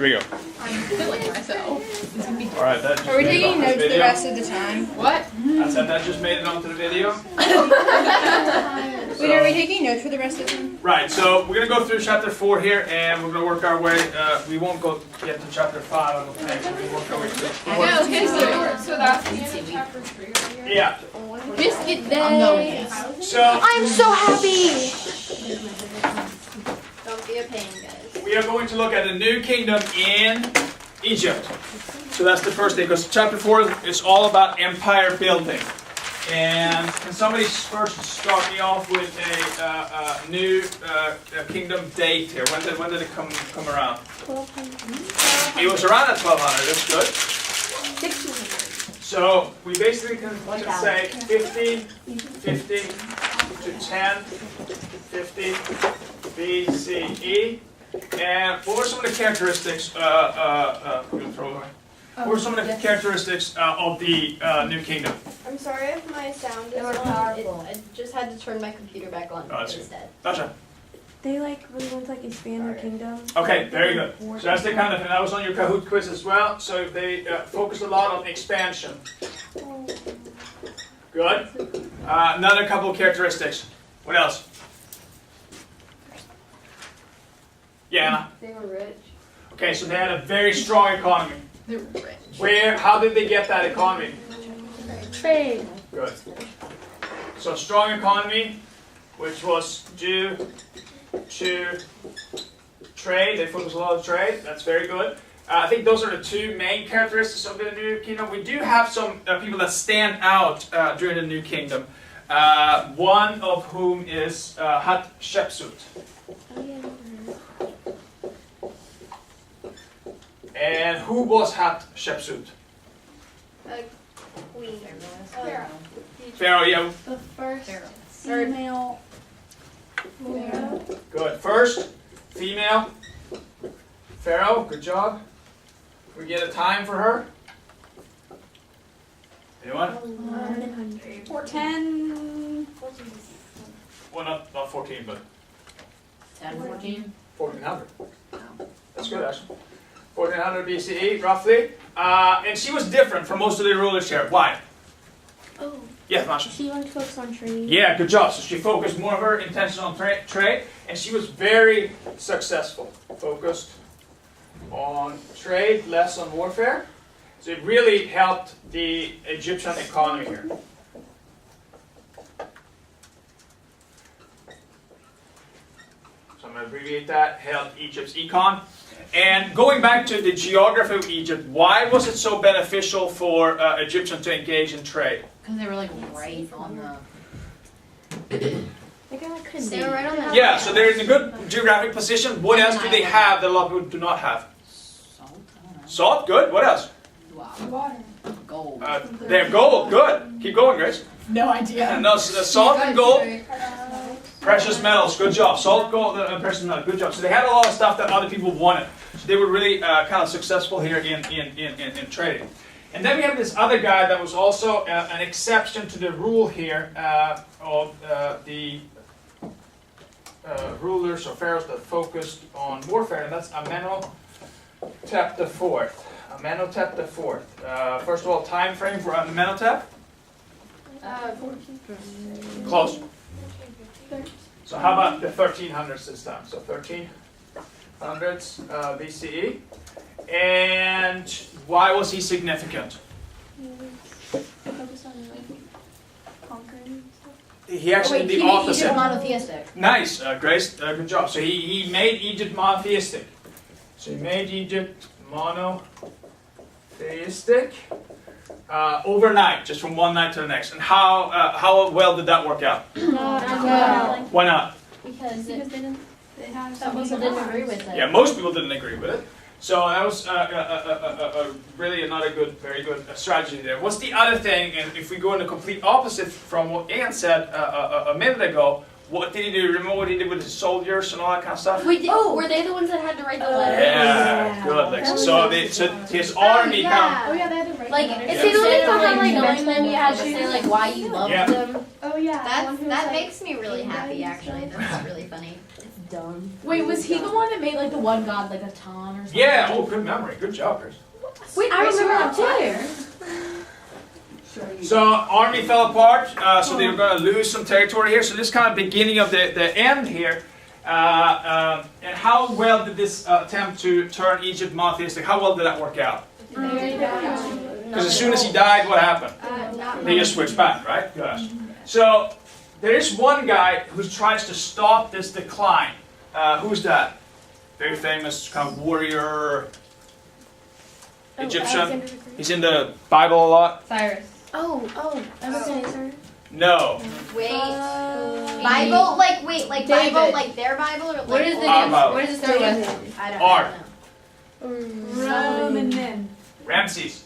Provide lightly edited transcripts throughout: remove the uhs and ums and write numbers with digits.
Here we go. I'm killing myself. All right, that just Are we made it taking onto the notes the video. rest of the time? What? I said that just made it onto the video. Wait, are we taking notes for the rest of the time? Right, so we're going to go through chapter 4 here, and we're going to work our way. We won't get to chapter 5, I don't think. We'll work our way through. Yeah, okay, so that's the end of chapter 3 right here? Yeah. Biscuit day. So I'm so happy. Don't be a pain, guys. we are going to look at a new kingdom in Egypt. So that's the first thing, because chapter 4 is all about empire building. And can somebody first start me off with a new kingdom date here? When did it come around? 1200. It was around at 1200. That's good. 1600. So we basically can say 50 to 10, 50 BCE. And what were some of the characteristics? What were some of the characteristics of the new kingdom? I'm sorry if my sound is They were on. powerful. I just had to turn my computer back on Oh, that's instead. Gotcha. They really want to expand their kingdom. Okay, very good. So that's the kind of thing. That was on your Kahoot quiz as well. So they focused a lot on expansion. Good. Another couple of characteristics. What else? Yeah. They were rich. Okay, so they had a very strong economy. They're rich. How did they get that economy? Trade. Good. So strong economy, which was due to trade. They focus a lot on trade. That's very good. I think those are the two main characteristics of the new kingdom. We do have some people that stand out during the new kingdom. One of whom is Hatshepsut. And who was Hatshepsut? Queen. Pharaoh, yeah. The first Third. female. Good. First, female. Pharaoh, good job. We get a time for her. Anyone? 10. Well, not 14, but 10, 14. 1400. That's good, actually. 1400 BCE, roughly. And she was different from most of the rulers here. Why? Oh. Yeah, Masha. She wanted to focus on trade. Yeah, good job. So she focused more of her attention on trade, and she was very successful. Focused on trade, less on warfare. So it really helped the Egyptian economy here. So I'm going to abbreviate that. Helped Egypt's econ. And going back to the geography of Egypt, why was it so beneficial for Egyptians to engage in trade? Because they were like right on the. They kind of couldn't. They were right on the. Yeah, so they're in a good geographic position. What else do they have that a lot of people do not have? Salt? I don't know. Salt, good. What else? Wow. Gold. They have gold, good. Keep going, Grace. No idea. No, salt and gold, precious metals, good job. Salt, gold, and precious metals, good job. So they had a lot of stuff that other people wanted. So they were really kind of successful here in trading. And then we have this other guy that was also an exception to the rule here of the rulers or pharaohs that focused on warfare, and that's Amenhotep IV. Amenhotep IV. First of all, time frame for Amenhotep? 14. Close. So how about the 1300s this time? So 1300s BCE. And why was he significant? Focus on conquering stuff. He actually did the opposite. Egypt monotheistic. Nice, Grace, good job. So he made Egypt monotheistic. So he made Egypt monotheistic overnight, just from one night to the next. And how well did that work out? Why not? Because Because they didn't. They had some people didn't agree with it. Yeah, most people didn't agree with it. So that was really another very good strategy there. What's the other thing, and if we go in the complete opposite from what Ian said a minute ago, what did he do? Remember what he did with his soldiers and all that kind of stuff? Wait, were they the ones that had to write the letter? Yeah, good, Lex. So his army kind Oh yeah, they had to write. Like, letters. if they don't like knowing them, you had to say like why you loved Yeah. them. Oh yeah. the one who was That like, makes me really happy. Actually, that's really funny. dumb. Wait, was he the one that made like the one god like a Tom or something? Yeah, oh, good memory. Good job, Chris. Wait, I remember that too. So army fell apart, so they were going to lose some territory here. So this is kind of beginning of the end here. And how well did this attempt to turn Egypt monotheistic, how well did that work out? Because as soon as he died, what happened? They just switched back, right? Gosh. So there is one guy who tries to stop this decline. Who's that? Very famous kind of warrior, Egyptian. He's in the Bible a lot. Cyrus. Oh, Caesar. No. Wait. Bible, like Bible, David. like their Bible, or like What is the Our name? Bible. What does it start with? I don't Art. know. Rome and then. Ramses.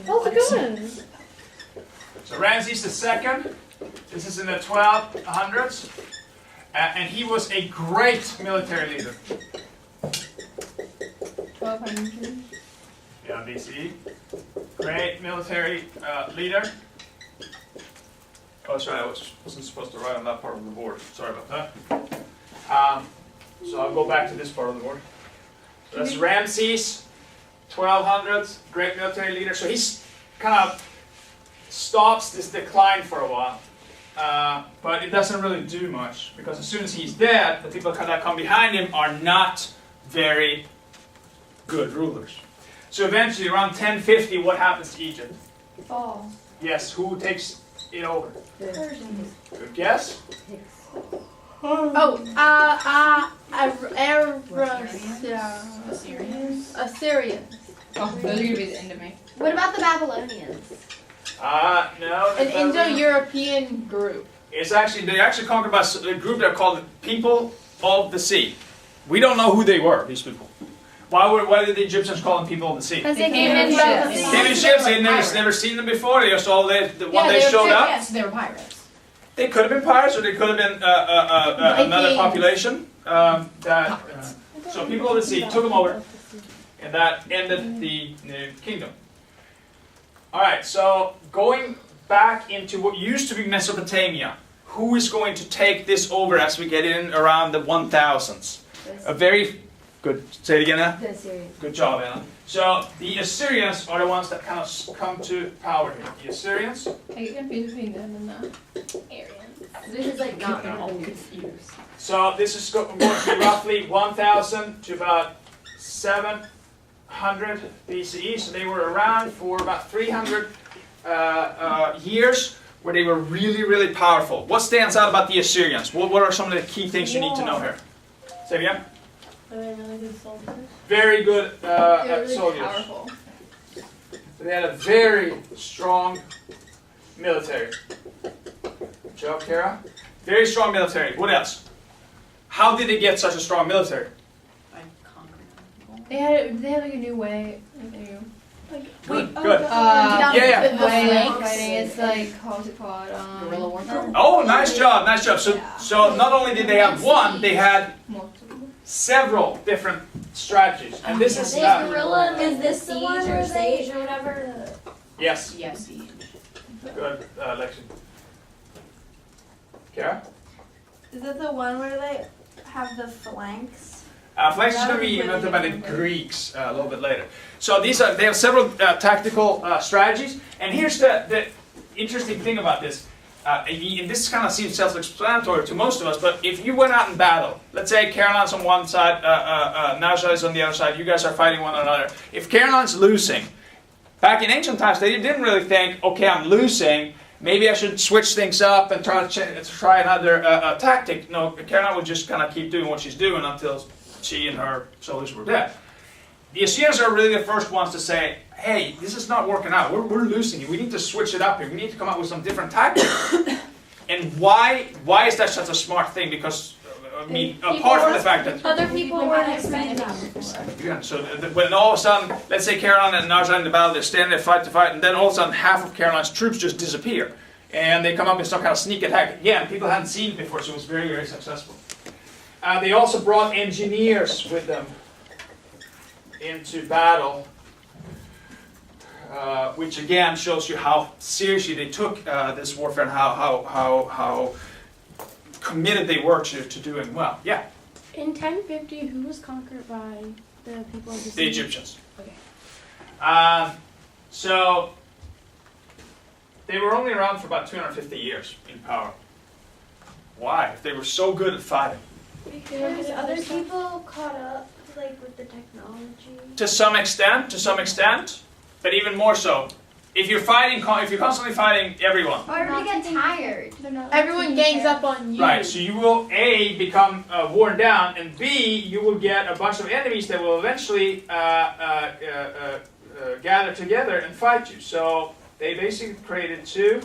Oh, the good one. So Ramses II, this is in the 1200s, and he was a great military leader. 1200. Yeah, BCE. Great military leader. Oh, sorry, I wasn't supposed to write on that part of the board. Sorry about that. So I'll go back to this part of the board. So that's Ramses, 1200s, great military leader. So he's kind of stops this decline for a while. But it doesn't really do much, because as soon as he's dead, the people that come behind him are not very good rulers. So eventually, around 1050, what happens to Egypt? fall. Yes, who takes it over? Good guess. Assyrians. Oh, those are gonna be the end of me. What about the Babylonians? No. An Indo-European group. They actually conquered by a group that are called the People of the Sea. We don't know who they were, these people. Why did the Egyptians call them People of the Sea? Because they came in ships. Came in ships, they'd never seen them before, they just all when they showed up. Yes, they were pirates. They could have been pirates, or they could have been another population. So People of the Sea took them over, and that ended the new kingdom. Alright, so going back into what used to be Mesopotamia, who is going to take this over as we get in around the 1000s? A very good, say it again, Anna? The Assyrians. Good job, Anna. So the Assyrians are the ones that kind of come to power here. The Assyrians. I get confused between them and the Aryans. This is like not confused. So this is going to be roughly 1000 to about 700 BCE. So they were around for about 300 years, where they were really, really powerful. What stands out about the Assyrians? What are some of the key things you need to know here? Say it again. Really good soldiers. Very good They're really soldiers. powerful. They had a very strong military. Good job, Kara. Very strong military. What else? How did they get such a strong military? By conquering. They had like a new way. Good. The The way of flanks. fighting. It's like what's it called? Guerrilla warfare. Oh, nice job, nice job. So not only did they have one, they had several different strategies. And this is Guerrilla Is this the one siege where or they- sage or whatever? yes, Yes, siege. good, Lexi. Kara? Is that the one where they have the flanks? Flanks is going to be invented by the Greeks a little bit later. So they have several tactical strategies. And here's the interesting thing about this. And this kind of seems self-explanatory to most of us, but if you went out in battle, let's say Caroline's on one side, Naja is on the other side, you guys are fighting one another. If Caroline's losing, back in ancient times, they didn't really think, okay, I'm losing, maybe I should switch things up and try another tactic. No, Caroline would just kind of keep doing what she's doing until she and her soldiers were dead. The Assyrians are really the first ones to say, hey, this is not working out. We're losing it. We need to switch it up here. We need to come up with some different tactics. And why is that such a smart thing? Because, I mean, apart from the fact that... Other people weren't expecting. Yeah, so when all of a sudden, let's say Caroline and Naja in the battle, they're standing there fight to fight, and then all of a sudden half of Caroline's troops just disappear. And they come up with some kind of sneak attack. Again, people hadn't seen it before, so it was very, very successful. They also brought engineers with them into battle, which again shows you how seriously they took this warfare and how committed they were to doing well. Yeah, In 1050, who was conquered by the people of the the sea? Egyptians. Okay. So they were only around for about 250 years in power. Why? If they were so good at fighting. Because other people caught up, like, with the technology. To some extent, but even more so. If you're constantly fighting everyone, Or everybody get tired. Everyone gangs up on you. right? So you will A, become worn down, and B, you will get a bunch of enemies that will eventually gather together and fight you. So they basically created too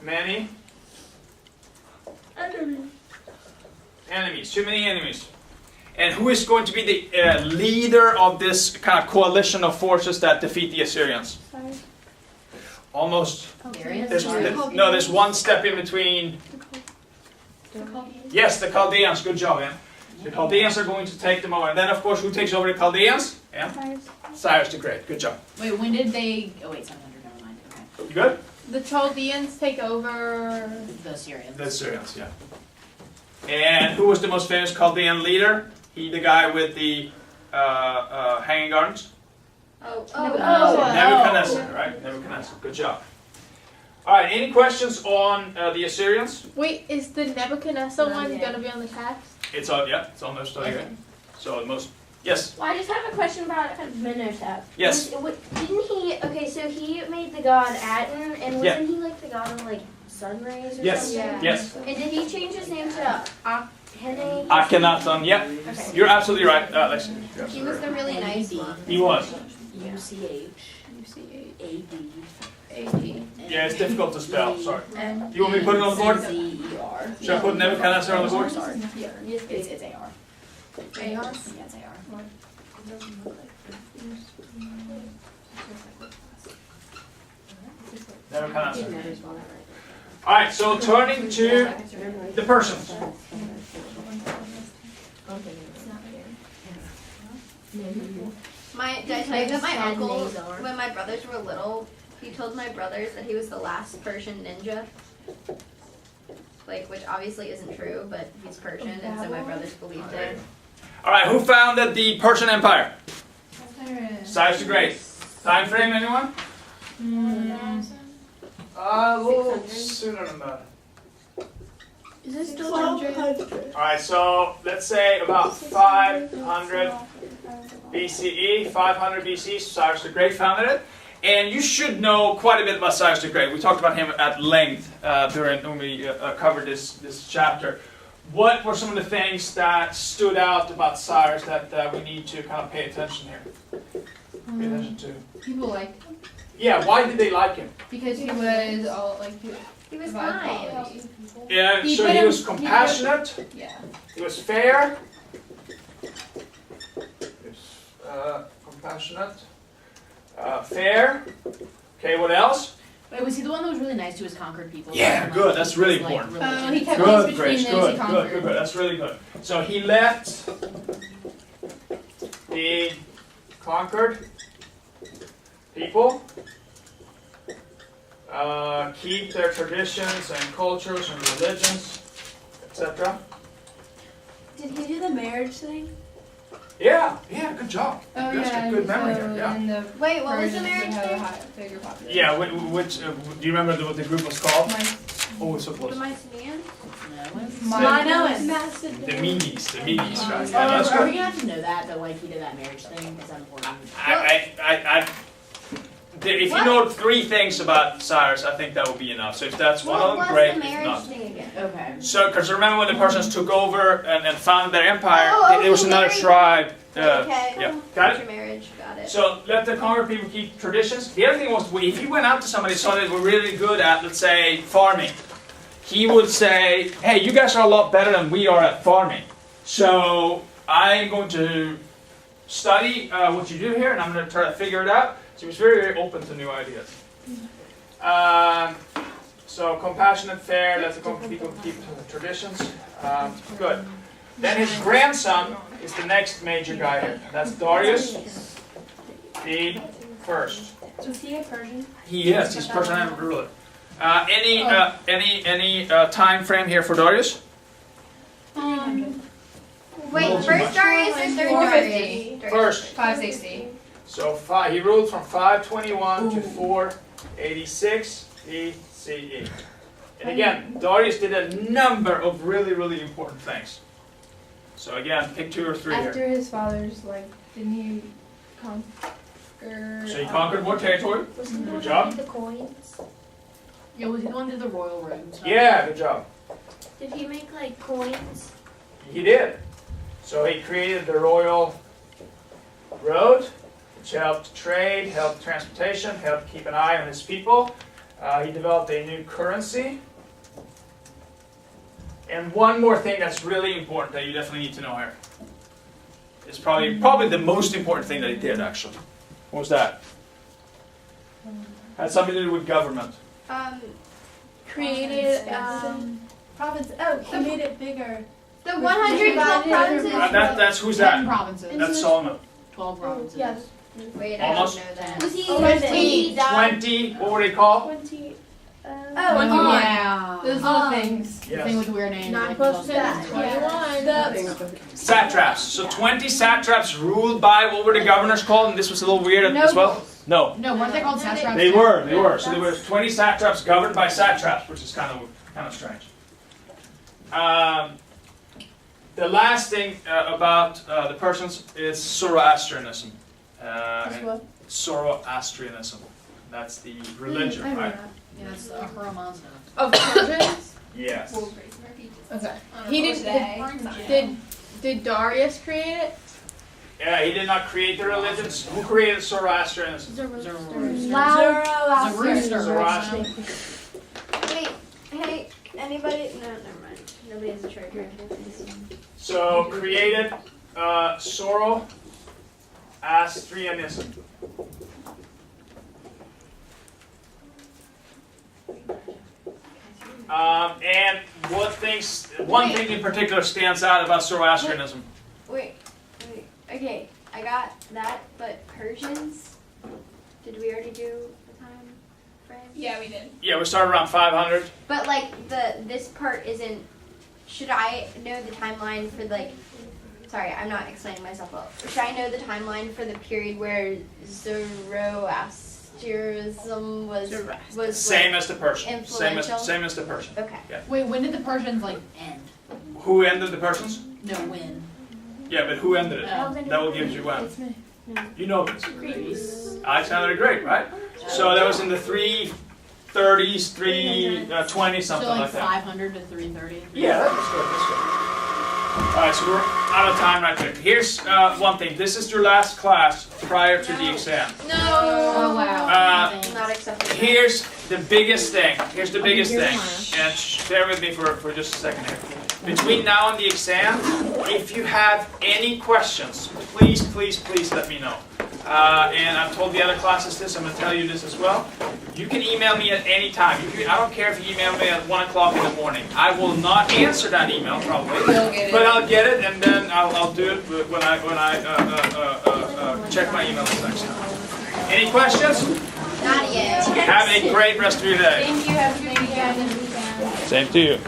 many enemies. Too many enemies. And who is going to be the leader of this kind of coalition of forces that defeat the Assyrians? Almost. There's one step in between. Yes, the Chaldeans. Good job, man. The Chaldeans are going to take them over. And then, of course, who takes over the Chaldeans? Yeah? Cyrus the Great. Good job. Wait, when did they? Oh wait, 700. Never mind. Okay. You good? The Chaldeans take over. The Syrians. The Assyrians, yeah. And who was the most famous Chaldean leader? He, the guy with the hanging gardens? Nebuchadnezzar, right? Nebuchadnezzar. Good job. All right, any questions on the Assyrians? Wait, is the Nebuchadnezzar Not one yet. gonna be on the text? It's on, yeah, it's on their study guide. So the most, yes, Well, I just have a question about Amenhotep. yes. Didn't he? Okay, so he made the god Aten, and wasn't Yeah. he like the god of like sun rays or Yes, something? yes. And did he change his name to Akhenaten? Akhenaten, yep. Okay. You're absolutely right, Lexi. You're He absolutely was right. the really nice one. He was. UCH Yeah, it's difficult to spell, sorry. Do you want me to put it on the board? ZER. Should I put Nebuchadnezzar on the board? Sorry. It's AR. AR? Yeah, it's AR. Nebuchadnezzar. All right, so turning to the Persians. Did I tell you that my uncle, when my brothers were little, he told my brothers that he was the last Persian ninja? Like, which obviously isn't true, but he's Persian, and so my brothers believed it. All right, who founded the Persian Empire? Cyrus the Great. Time frame, anyone? A little sooner than that. Is it still 100? All right, so let's say about 500 BCE. 500 BCE, Cyrus the Great founded it. And you should know quite a bit about Cyrus the Great. We talked about him at length when we covered this chapter. What were some of the things that stood out about Cyrus that we need to kind of pay attention here? Pay attention to. People liked him Yeah, why did they like him? because he was all like He was about kind. qualities. Yeah, He so put he him- was compassionate. Yeah. He was fair. Compassionate. Fair. Okay, what else? Wait, was he the one that was really nice to his conquered people? Yeah, And, good, he that's was, really like, important. really He kept Good, peace Grace. between those he Good, conquered. good. That's really good. So he let the conquered people keep their traditions and cultures and religions, etc. Did he do the marriage thing? Yeah, good job. Oh That's yeah. good memory so there, yeah. in the Wait, what was the Persians would marriage have a thing? bigger population. Yeah, which do you remember what the group was called? Oh, it's so The close. Mycenaeans? The Medes, right? Yeah, that's Are we good. gonna have to know that like he did that marriage thing? Is that important? If you know 3 things about Cyrus, I think that would be enough. So if that's one of What them, was great. the If marriage not, thing again? Okay. so because remember when the Persians took over and founded their empire, Oh, there was okay, another very tribe. Okay. Yeah, got it. Intermarriage, got it. So let the conquered people keep traditions. The other thing was, if you went out to somebody and saw they were really good at, let's say, farming, he would say, hey, you guys are a lot better than we are at farming. So I'm going to study what you do here, and I'm going to try to figure it out. So he was very, very open to new ideas. So compassionate, fair, let the conquered people keep traditions. Good. Then his grandson is the next major guy here. That's Darius the First. Was he a Persian? He is. He's Persian ruler. Any time frame here for Darius? Wait, Little too first much. Darius or third 450. Darius? First. 560. So he ruled from 521 to 486 BCE. And again, Darius did a number of really important things. So again, pick 2 or 3 here. After his father's, like, didn't he conquer? So he conquered more territory. Was he the Good one job. who made the coins? Yeah, was he the one who did the royal room stuff? Yeah, good job. Did he make like coins? He did. So he created the royal road, which helped trade, helped transportation, helped keep an eye on his people. He developed a new currency. And one more thing that's really important that you definitely need to know here. It's probably the most important thing that he did, actually. What was that? Had something to do with government. Created province. Oh, he made it bigger. The 112 provinces? That's who's 10 that? provinces. That's Solomon. 12 provinces. Yeah. Wait, I Almost. don't know that. Was he? 20. 20, what were they called? 20. Oh, Yeah. Those little things. The thing with the weird name. Not like, close to those- that. 21. Satraps. So 20 satraps ruled by, what were the governors called? And this was a little weird as well? No. No, weren't they called satraps? They were. So there were 20 satraps governed by satraps, which is kind of strange. The last thing about the Persians is Zoroastrianism. And Zoroastrianism. That's the religion, right? Yeah, that's Haramazda. Of Persians? Yes. Okay. He did Darius create it? Yeah, he did not create the religions. Who created Zoroastrianism? Zoroastrian. Wait, hey, anybody? No, never mind. Nobody has a treasure. So created Zoroastrianism. And one thing in particular stands out about Zoroastrianism. Wait, okay, I got that, but Persians? Did we already do the time frame? Yeah, we did. Yeah, we started around 500. But like this part isn't. Should I know the timeline for like? Sorry, I'm not explaining myself well. Should I know the timeline for the period where Zoroastrianism was Same like, as the Persian. Same as the Persian. okay. Wait, when did the Persians like end? Who ended the Persians? No, when? Yeah, but who ended it? That will give you when. You know this. Greece. Alexander the Great, right? So that was in the 330s, 320, something So like like that. 500 to 330. Yeah, that's good. That's good. All right, so we're out of time right there. Here's one thing. This is your last class prior to the exam. No. Oh wow. Not acceptable. Here's the biggest thing. Here's the biggest thing. And bear with me for just a second here. Between now and the exam, if you have any questions, please let me know. And I've told the other classes this, I'm going to tell you this as well. You can email me at any time. I don't care if you email me at 1 o'clock in the morning. I will not answer that email probably, but I'll get it and then I'll do it when I check my email next time. Any questions? Not yet. Have a great rest of your day. Thank you. Have a good weekend. Same to you.